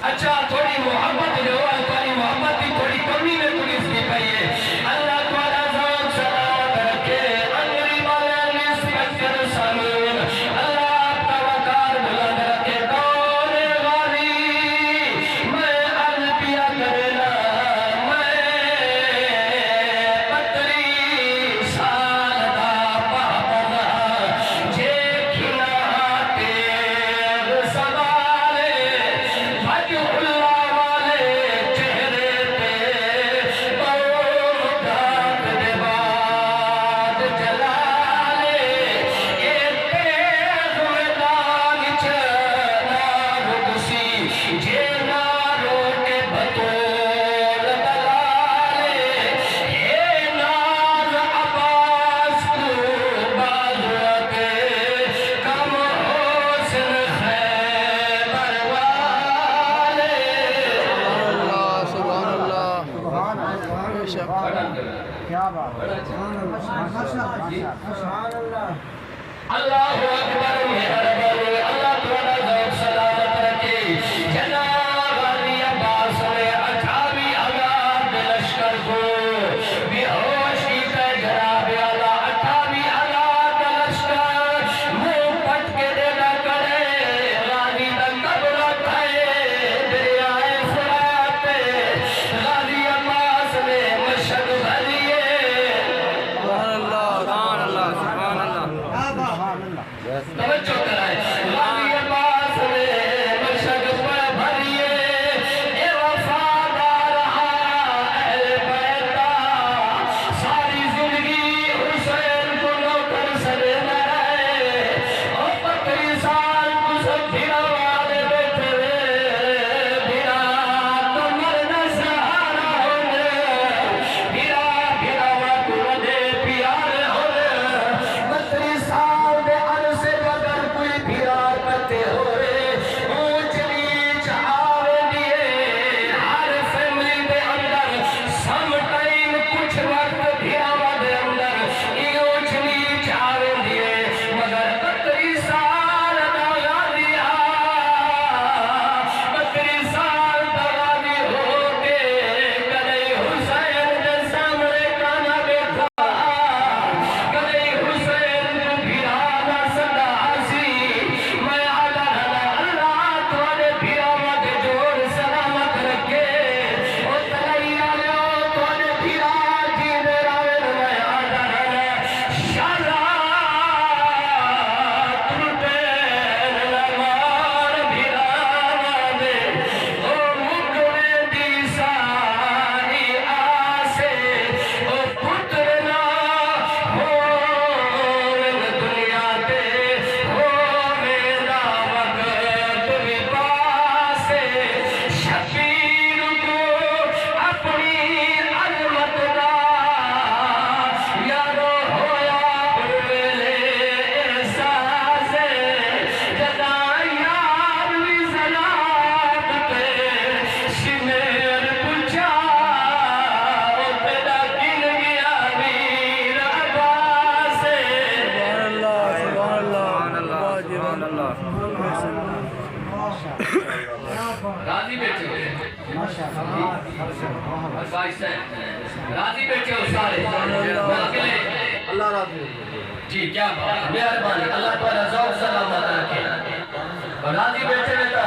अच्छा थोड़ी मोहब्बत जो है थोड़ी मोहब्बत की थोड़ी कमी में पुलिस की पई है। अल्लाह तुम्हारा जान सलामत रखे। क्या बात अल्लाहु अकबर मेहरबानी अल्लाह तुम्हारा ज़ौक़ सलामत रखे जनाब गाज़ी अब्बास ने 28,000 लश्कर को बेहोशी पे जनाब आला 28,000 लश्कर मुंह पट के देना करे गाज़ी दा कब्र खाए दरियाए फुरात पे गाज़ी अब्बास ने मशहद भरिए तवज्जो कराए गाज़ी अब्बास ने मशहद पे भरिए ए वफादार अहले बैता सारी जिंदगी हुसैन को नौकर सजदा रहे और 35 साल गुज़र फिरा वाले बैठे फिरा कमर न सहारा होने फिरा फिरा वकुले प्यार होने 32 साल दे अरसे बदर कोई फिरा करते होए ऊंच नीच आवे दिए हर फैमिली दे अंदर सम टाइम कुछ वक्त फिरावा दे अंदर ऊंच नीच आवे दिए मगर 32 साल दा गाज़ी 32 साल दा गाज़ी होके कदे हुसैन दे सामने काना बैठा कदे हुसैन को फिरा ना सदा सी मैं आला अल्लाह तुम्हारे फिरावा दे जोर सलामत रखे ओ तलैया लो तुम्हारे फिरा जी दे रावे मैं आला शाला टूटे लमार फिरावा दे ओ मुकवे दी सारी आसे ओ पुत्र ना हो दुनिया पे हो मेरा वक्त भी पासे शबीर को अपनी अजमत दा यारो होया वेले एहसास जदा यार भी सलात पे सिमेर पूछा ओ तेरा किन गया वीर अब्बास राजी बैठे हो भाई साहब राजी बैठे हो सारे अकेले अल्लाह राज़ी जी क्या बात मेहरबानी अल्लाह तुम्हारा ज़ौक़ सलामत रखे और राजी बैठे रहता